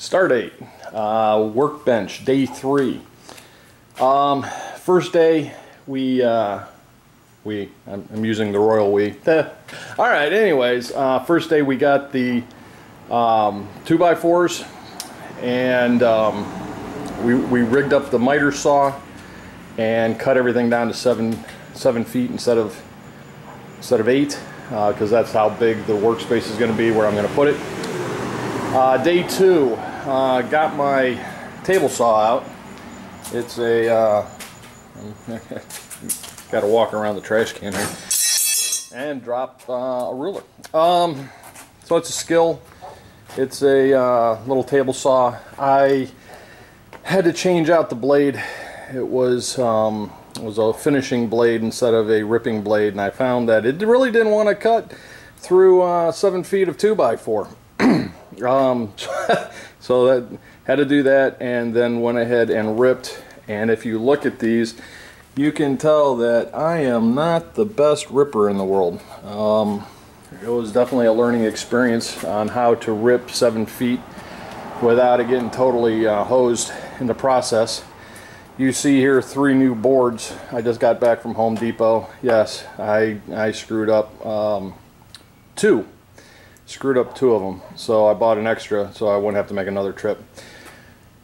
Start date, Workbench, day 3. First day, I'm using the royal we. Alright, anyways, first day we got the 2x4s, and we rigged up the miter saw and cut everything down to 7 feet instead of 8, because that's how big the workspace is going to be where I'm going to put it. Day 2, got my table saw out. It's a got to walk around the trash can here and drop a ruler. So it's a skill. It's a little table saw. I had to change out the blade. It was a finishing blade instead of a ripping blade, and I found that it really didn't want to cut through 7 feet of 2x4. So that had to do that, and then went ahead and ripped. And if you look at these, you can tell that I am not the best ripper in the world. It was definitely a learning experience on how to rip 7 feet without it getting totally hosed in the process. You see here 3 new boards. I just got back from Home Depot. Yes, I screwed up 2. Screwed up 2 of them, so I bought an extra so I wouldn't have to make another trip.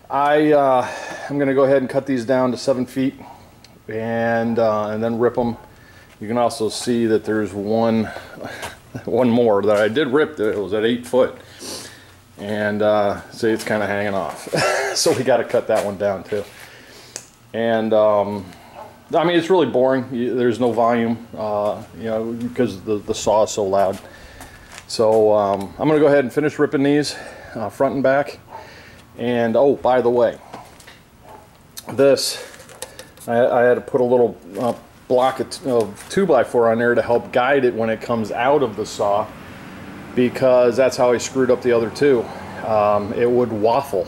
I'm going to go ahead and cut these down to 7 feet and then rip them. You can also see that there's one more that I did rip. It was at 8 foot, and see, it's kind of hanging off. So we got to cut that one down too. And I mean, it's really boring. There's no volume, you know, because the saw is so loud. So I'm going to go ahead and finish ripping these front and back. And oh, by the way, this I had to put a little block of 2x4 on there to help guide it when it comes out of the saw, because that's how I screwed up the other 2. It would waffle,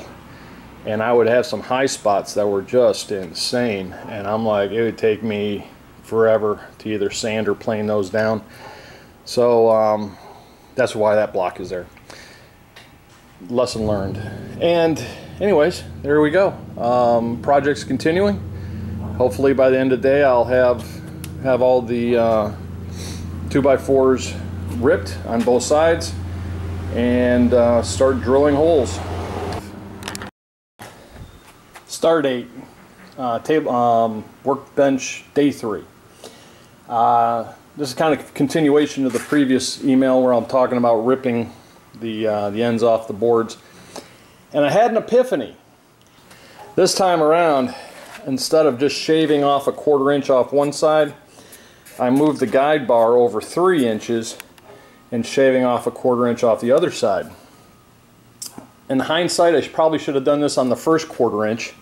and I would have some high spots that were just insane, and I'm like, it would take me forever to either sand or plane those down. So that's why that block is there. Lesson learned. And anyways, there we go. Project's continuing. Hopefully by the end of the day I'll have all the 2x4s ripped on both sides and start drilling holes. Start date, Workbench, day 3. This is kind of a continuation of the previous email where I'm talking about ripping the ends off the boards. And I had an epiphany. This time around, instead of just shaving off a 1/4 inch off one side, I moved the guide bar over 3 inches and shaving off a 1/4 inch off the other side. In hindsight, I probably should have done this on the first 1/4 inch,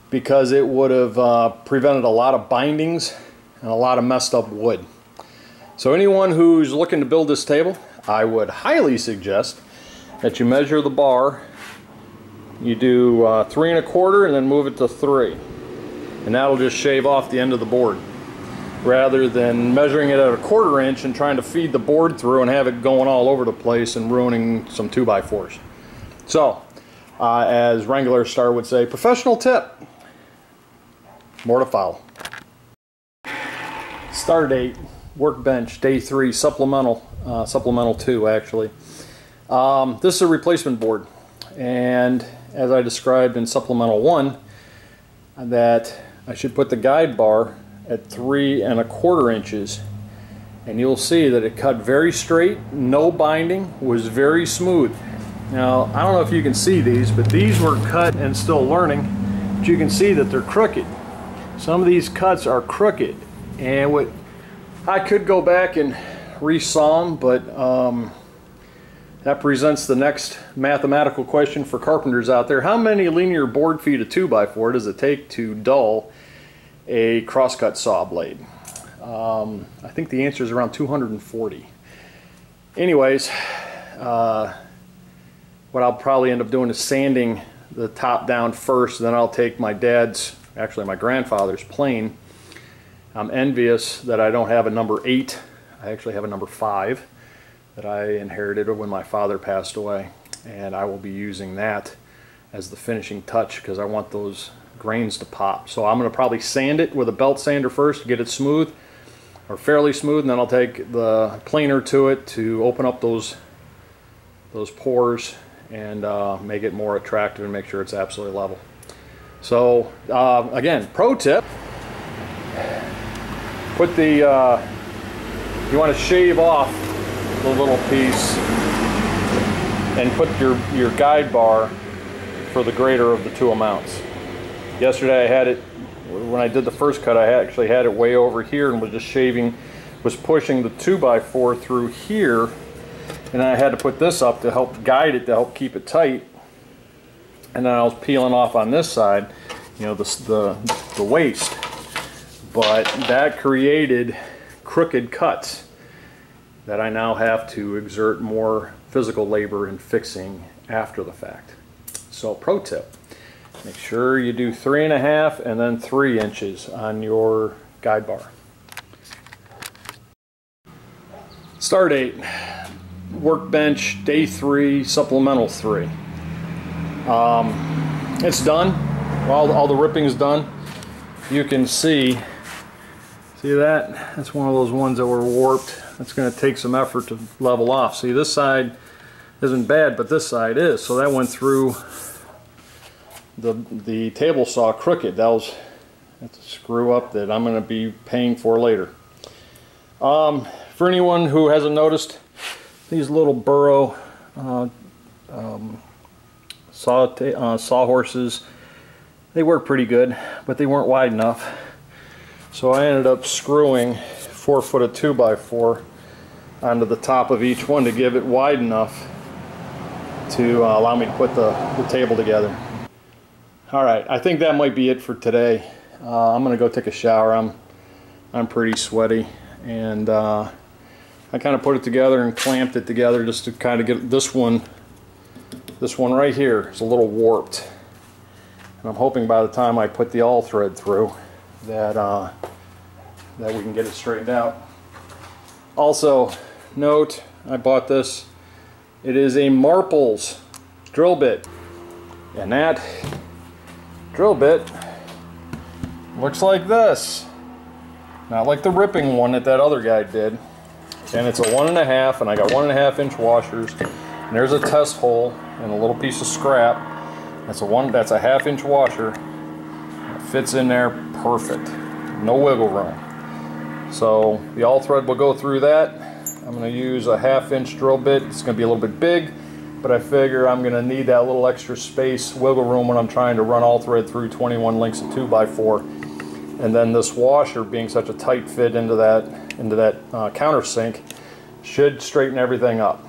because it would have prevented a lot of bindings and a lot of messed up wood. So anyone who's looking to build this table, I would highly suggest that you measure the bar. You do 3 1/4 and then move it to 3, and that'll just shave off the end of the board, rather than measuring it at a 1/4 inch and trying to feed the board through and have it going all over the place and ruining some 2x4s. So as Wranglerstar would say, professional tip. More to follow. Start date, Workbench, day 3, supplemental 2 actually. This is a replacement board, and as I described in supplemental 1, that I should put the guide bar at 3 1/4 inches, and you'll see that it cut very straight, no binding, was very smooth. Now I don't know if you can see these, but these were cut and still learning, but you can see that they're crooked. Some of these cuts are crooked, and what I could go back and resaw them, but that presents the next mathematical question for carpenters out there. How many linear board feet of 2x4 does it take to dull a crosscut saw blade? I think the answer is around 240. Anyways, what I'll probably end up doing is sanding the top down first, then I'll take my dad's, actually my grandfather's plane. I'm envious that I don't have a number 8. I actually have a number 5 that I inherited when my father passed away, and I will be using that as the finishing touch because I want those grains to pop. So I'm going to probably sand it with a belt sander first to get it smooth, or fairly smooth, and then I'll take the planer to it to open up those pores and make it more attractive and make sure it's absolutely level. So again, pro tip, put the you want to shave off the little piece and put your guide bar for the greater of the two amounts. Yesterday I had it, when I did the first cut, I actually had it way over here and was just shaving, was pushing the 2x4 through here, and I had to put this up to help guide it, to help keep it tight. And then I was peeling off on this side, you know, the waste. But that created crooked cuts that I now have to exert more physical labor in fixing after the fact. So pro tip, make sure you do 3.5 and then 3 inches on your guide bar. Start date, Workbench day 3, supplemental 3. It's done. All the ripping is done. You can see that? That's one of those ones that were warped. It's going to take some effort to level off. See, this side isn't bad, but this side is. So that went through the table saw crooked. That's a screw up that I'm going to be paying for later. For anyone who hasn't noticed, these little burrow sawhorses, they work pretty good, but they weren't wide enough. So I ended up screwing 4 foot of 2x4 onto the top of each one to give it wide enough to allow me to put the table together. Alright, I think that might be it for today. I'm going to go take a shower. I'm pretty sweaty, and I kind of put it together and clamped it together just to kind of get this one right here is a little warped. And I'm hoping by the time I put the all thread through that that we can get it straightened out. Also, note, I bought this. It is a Marples drill bit, and that drill bit looks like this, not like the ripping one that other guy did. And it's a 1.5, and I got 1.5 inch washers, and there's a test hole and a little piece of scrap. That's a 1/2 inch washer. It fits in there perfect, no wiggle room. So the all thread will go through that. I'm going to use a 1/2 inch drill bit. It's going to be a little bit big, but I figure I'm going to need that little extra space, wiggle room, when I'm trying to run all thread through 21 links of 2x4. And then this washer, being such a tight fit into that countersink, should straighten everything up.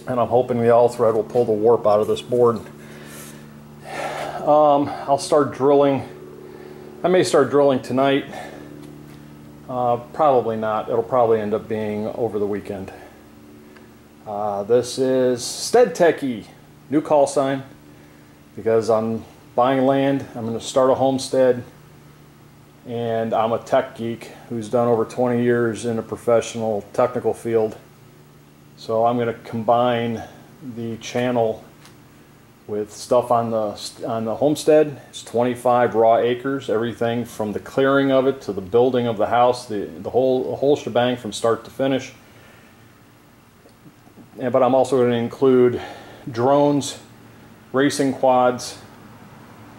And I'm hoping the all thread will pull the warp out of this board. I'll start drilling. I may start drilling tonight. Probably not. It'll probably end up being over the weekend. This is SteadTechy, new call sign, because I'm buying land. I'm going to start a homestead, and I'm a tech geek who's done over 20 years in a professional technical field. So I'm going to combine the channel with stuff on the homestead. It's 25 raw acres, everything from the clearing of it to the building of the house, the whole shebang from start to finish. But I'm also going to include drones, racing quads,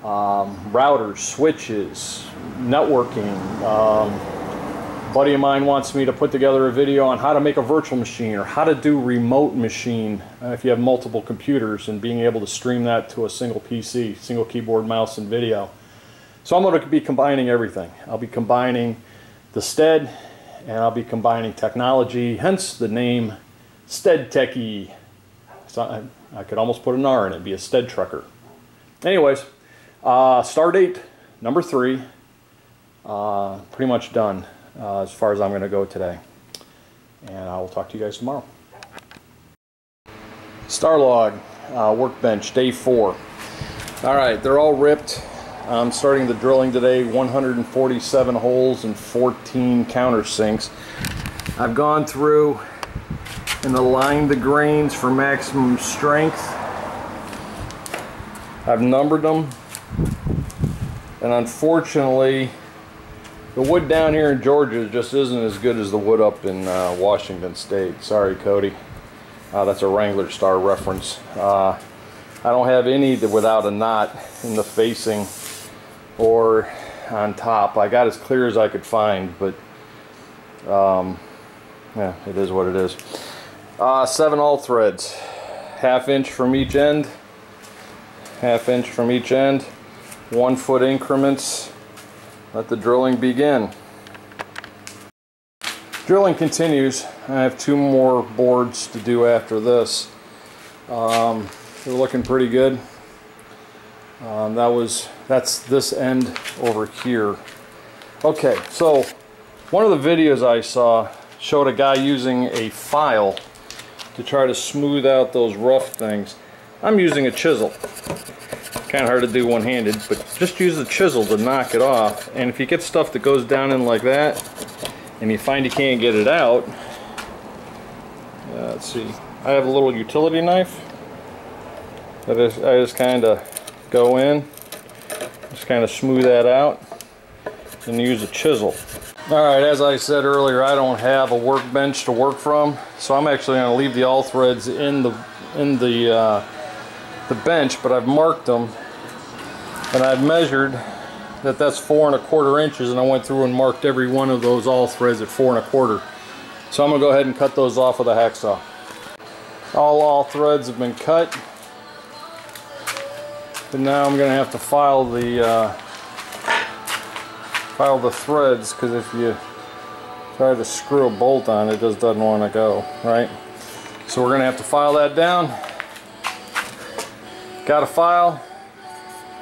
routers, switches, networking. A buddy of mine wants me to put together a video on how to make a virtual machine, or how to do remote machine if you have multiple computers, and being able to stream that to a single PC, single keyboard, mouse, and video. So I'm going to be combining everything. I'll be combining the Stead, and I'll be combining technology, hence the name SteadTechy. So I could almost put an R in it, be a Stead trucker. Anyways, start date number 3, pretty much done. As far as I'm going to go today, and I will talk to you guys tomorrow. Starlog Workbench day 4. Alright, they're all ripped. I'm starting the drilling today. 147 holes and 14 countersinks. I've gone through and aligned the grains for maximum strength. I've numbered them, and unfortunately the wood down here in Georgia just isn't as good as the wood up in Washington State. Sorry, Cody. That's a Wranglerstar reference. I don't have any without a knot in the facing or on top. I got as clear as I could find, but yeah, it is what it is. 7 all threads, 1/2 inch from each end, 1/2 inch from each end, 1 foot increments. Let the drilling begin. Drilling continues. I have 2 more boards to do after this. They're looking pretty good. That's this end over here. Okay, so one of the videos I saw showed a guy using a file to try to smooth out those rough things. I'm using a chisel. Kind of hard to do one-handed, but just use the chisel to knock it off. And if you get stuff that goes down in like that and you find you can't get it out, let's see, I have a little utility knife that I just kind of go in, just kind of smooth that out, and use a chisel. Alright, as I said earlier, I don't have a workbench to work from, so I'm actually going to leave the all threads in the bench, but I've marked them, and I've measured that that's 4 1/4 inches, and I went through and marked every one of those all threads at 4 1/4. So I'm going to go ahead and cut those off with a hacksaw. All threads have been cut, and now I'm going to have to file the threads, because if you try to screw a bolt on it, just doesn't want to go, right? So we're going to have to file that down. Got a file.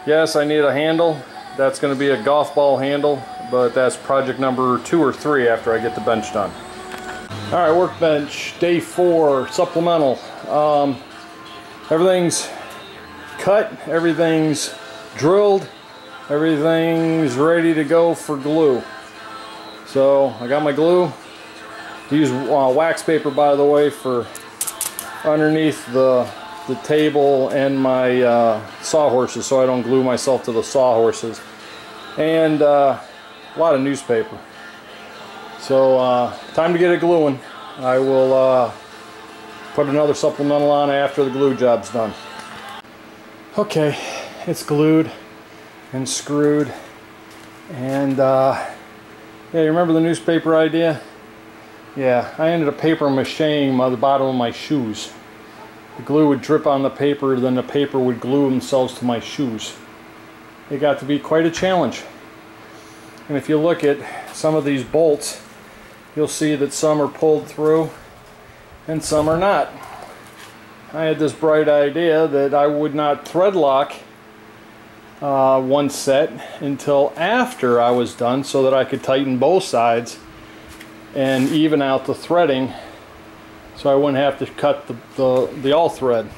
Yes, I need a handle. That's going to be a golf ball handle, but that's project number 2 or 3 after I get the bench done. Alright, workbench, day 4, supplemental. Everything's cut, everything's drilled, everything's ready to go for glue. So I got my glue. I use wax paper, by the way, for underneath the table and my sawhorses, so I don't glue myself to the sawhorses, and a lot of newspaper. So time to get it gluing. I will put another supplemental on after the glue job's done. Okay, it's glued and screwed, and yeah, you remember the newspaper idea? Yeah, I ended up paper macheing the bottom of my shoes. The glue would drip on the paper, then the paper would glue themselves to my shoes. It got to be quite a challenge. And if you look at some of these bolts, you'll see that some are pulled through and some are not. I had this bright idea that I would not thread lock one set until after I was done, so that I could tighten both sides and even out the threading, so I wouldn't have to cut the all thread.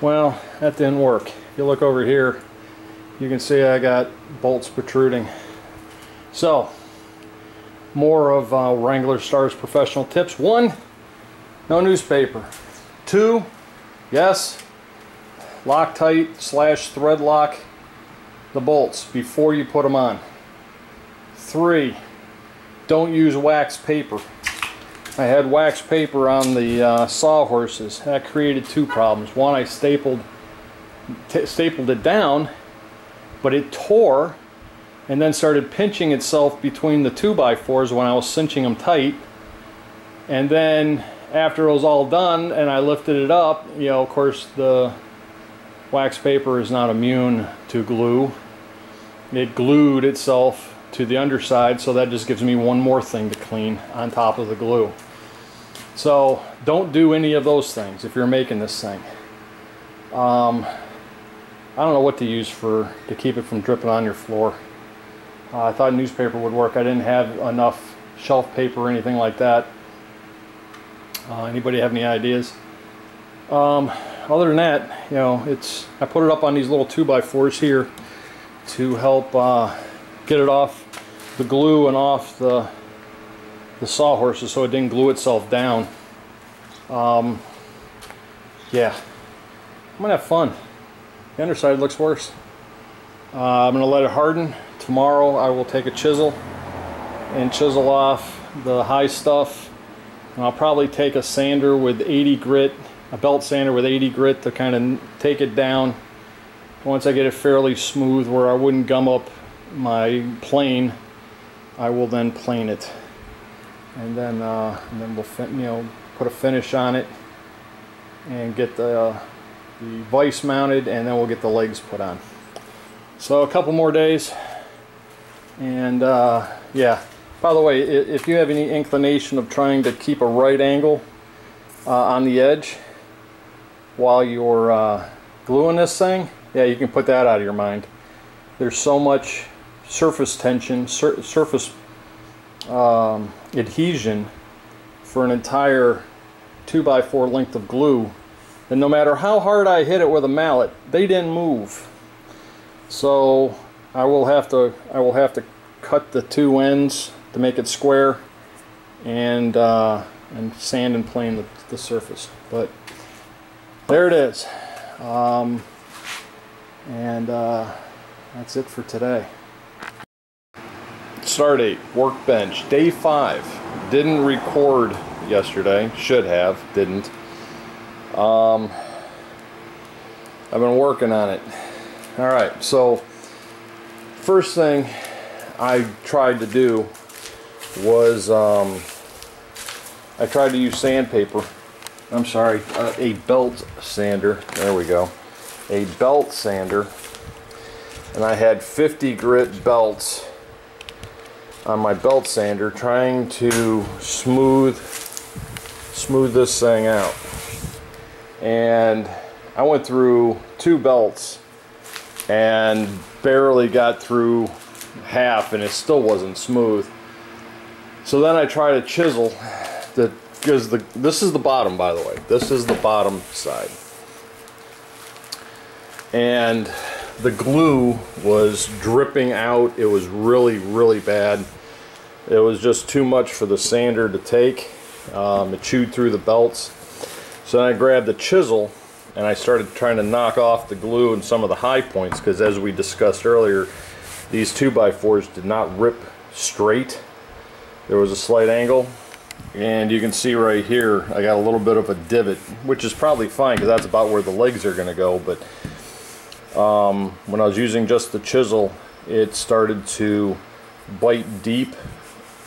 Well, that didn't work. If you look over here, you can see I got bolts protruding. So, more of Wranglerstar's professional tips. 1, no newspaper. 2, yes, Loctite / thread lock the bolts before you put them on. 3, don't use wax paper. I had wax paper on the sawhorses. That created 2 problems. 1, I stapled it down, but it tore and then started pinching itself between the 2x4s when I was cinching them tight. And then after it was all done and I lifted it up, you know, of course the wax paper is not immune to glue. It glued itself to the underside, so that just gives me one more thing to clean on top of the glue. So don't do any of those things if you're making this thing. I don't know what to use to keep it from dripping on your floor. I thought newspaper would work. I didn't have enough shelf paper or anything like that. Anybody have any ideas? Other than that, you know, I put it up on these little 2x4s here to help get it off the glue and off the sawhorses, so it didn't glue itself down. Yeah, I'm gonna have fun. The underside looks worse. I'm going to let it harden. Tomorrow I will take a chisel and chisel off the high stuff. And I'll probably take a sander with 80 grit, a belt sander with 80 grit to kind of take it down. Once I get it fairly smooth where I wouldn't gum up my plane, I will then plane it. And then we'll put a finish on it and get the vise mounted, and then we'll get the legs put on. So a couple more days, and yeah. By the way, if you have any inclination of trying to keep a right angle on the edge while you're gluing this thing, yeah, you can put that out of your mind. There's so much surface tension, surface adhesion for an entire 2x4 length of glue, and no matter how hard I hit it with a mallet, they didn't move. So I will have to cut the two ends to make it square, and sand and plane the surface. But there it is, and that's it for today. Start date, Workbench, day 5. Didn't record yesterday, should have, didn't. I've been working on it. Alright, so first thing I tried to do was I tried to use sandpaper. I'm sorry, a belt sander. There we go. A belt sander. And I had 50 grit belts on my belt sander trying to smooth this thing out. And I went through 2 belts and barely got through half, and it still wasn't smooth. So then I tried a chisel, because this is the bottom, by the way. This is the bottom side. And the glue was dripping out. It was really, really bad. It was just too much for the sander to take. It chewed through the belts. So then I grabbed the chisel and I started trying to knock off the glue in some of the high points, because as we discussed earlier, these 2x4s did not rip straight. There was a slight angle, and you can see right here I got a little bit of a divot, which is probably fine because that's about where the legs are going to go. But when I was using just the chisel, it started to bite deep,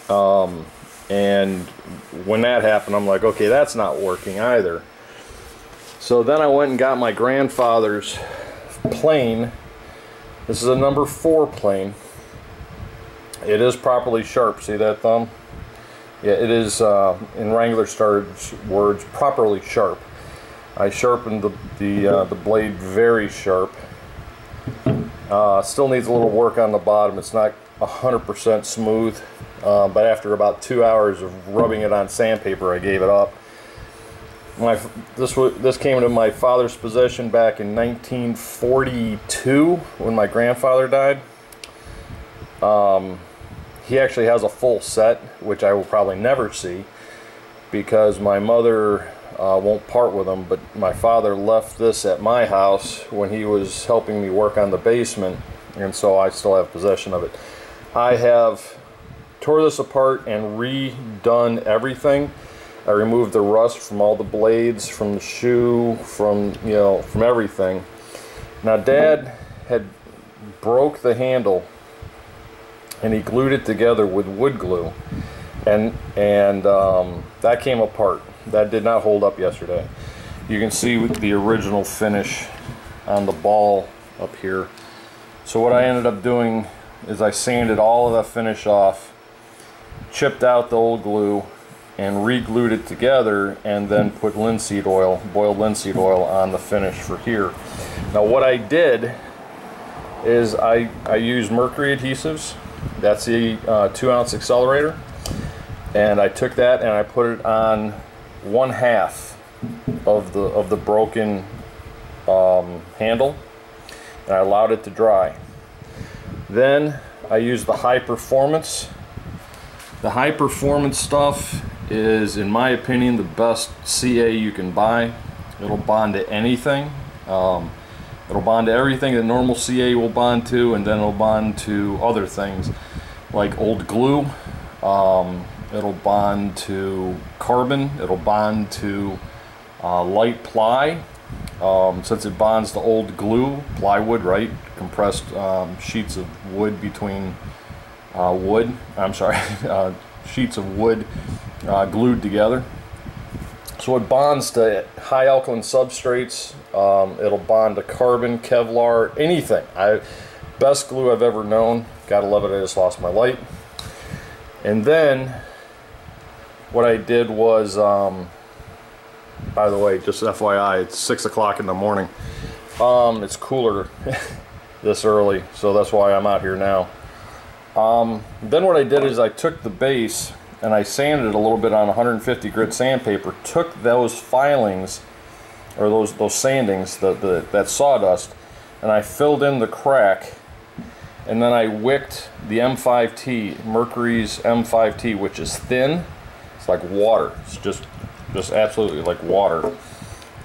and when that happened, I'm like, okay, that's not working either. So then I went and got my grandfather's plane. This is a number 4 plane. It is properly sharp. See that thumb? Yeah, it is, in Wranglerstar's words, properly sharp. I sharpened the blade very sharp. Still needs a little work on the bottom. It's not 100% smooth, but after about 2 hours of rubbing it on sandpaper, I gave it up. This came into my father's possession back in 1942 when my grandfather died. He actually has a full set, which I will probably never see because my mother won't part with them, but my father left this at my house when he was helping me work on the basement, and so I still have possession of it. I have tore this apart and redone everything. I removed the rust from all the blades, from the shoe, from everything. Now Dad had broke the handle and he glued it together with wood glue, and that came apart. That did not hold up yesterday. You can see with the original finish on the ball up here. So what I ended up doing is I sanded all of that finish off, chipped out the old glue, and re-glued it together, and then put linseed oil, boiled linseed oil, on the finish for here. Now what I did is I used mercury adhesives. That's the 2-ounce accelerator, and I took that and I put it on 1/2 of the broken handle, and I allowed it to dry. Then I used the high performance. The high performance stuff is, in my opinion, the best CA you can buy. It'll bond to anything. It'll bond to everything that normal CA will bond to, and then it'll bond to other things like old glue. It'll bond to carbon. It'll bond to light ply. Since it bonds to old glue, plywood, right? Compressed sheets of wood between sheets of wood glued together. So it bonds to high alkaline substrates. It'll bond to carbon, Kevlar, anything. Best glue I've ever known. Gotta love it. I just lost my light. And then what I did was, by the way, just FYI, it's 6 o'clock in the morning. It's cooler this early, so that's why I'm out here now. Then what I did is I took the base and I sanded it a little bit on 150 grit sandpaper, took those filings, or those sandings, that sawdust, and I filled in the crack, and then I wicked the M5T, Mercury's M5T, which is thin. It's like water. It's just absolutely like water.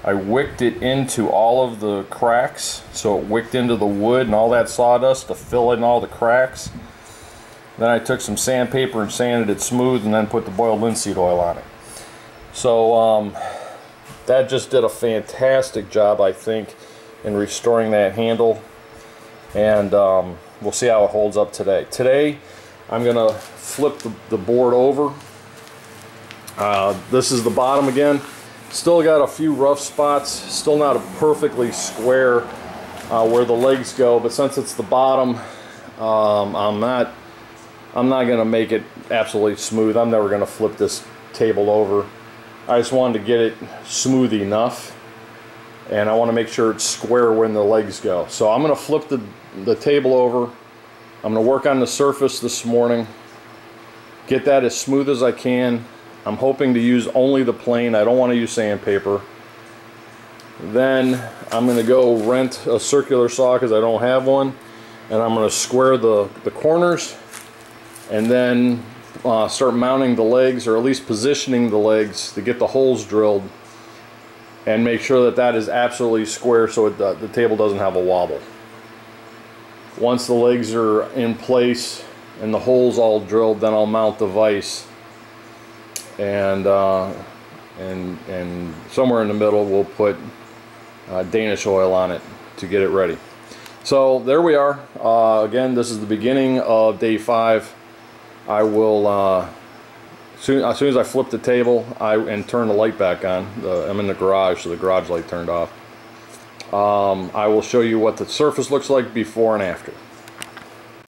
I wicked it into all of the cracks, so it wicked into the wood and all that sawdust to fill in all the cracks. Then I took some sandpaper and sanded it smooth, and then put the boiled linseed oil on it. So that just did a fantastic job, I think, in restoring that handle. And we'll see how it holds up today. Today, I'm going to flip the board over. This is the bottom again. Still got a few rough spots. Still not a perfectly square where the legs go. But since it's the bottom, I'm not going to make it absolutely smooth. I'm never going to flip this table over. I just wanted to get it smooth enough, and I want to make sure it's square when the legs go. So I'm going to flip the table over. I'm going to work on the surface this morning, get that as smooth as I can. I'm hoping to use only the plane. I don't want to use sandpaper. Then I'm going to go rent a circular saw because I don't have one, and I'm going to square the corners, and then start mounting the legs, or at least positioning the legs to get the holes drilled, and make sure that is absolutely square so the table doesn't have a wobble. Once the legs are in place and the holes all drilled, then I'll mount the vise, and somewhere in the middle we'll put Danish oil on it to get it ready. So there we are. Again, this is the beginning of day 5. I will, as soon as I flip the table and turn the light back on, I'm in the garage, so the garage light turned off, I will show you what the surface looks like before and after.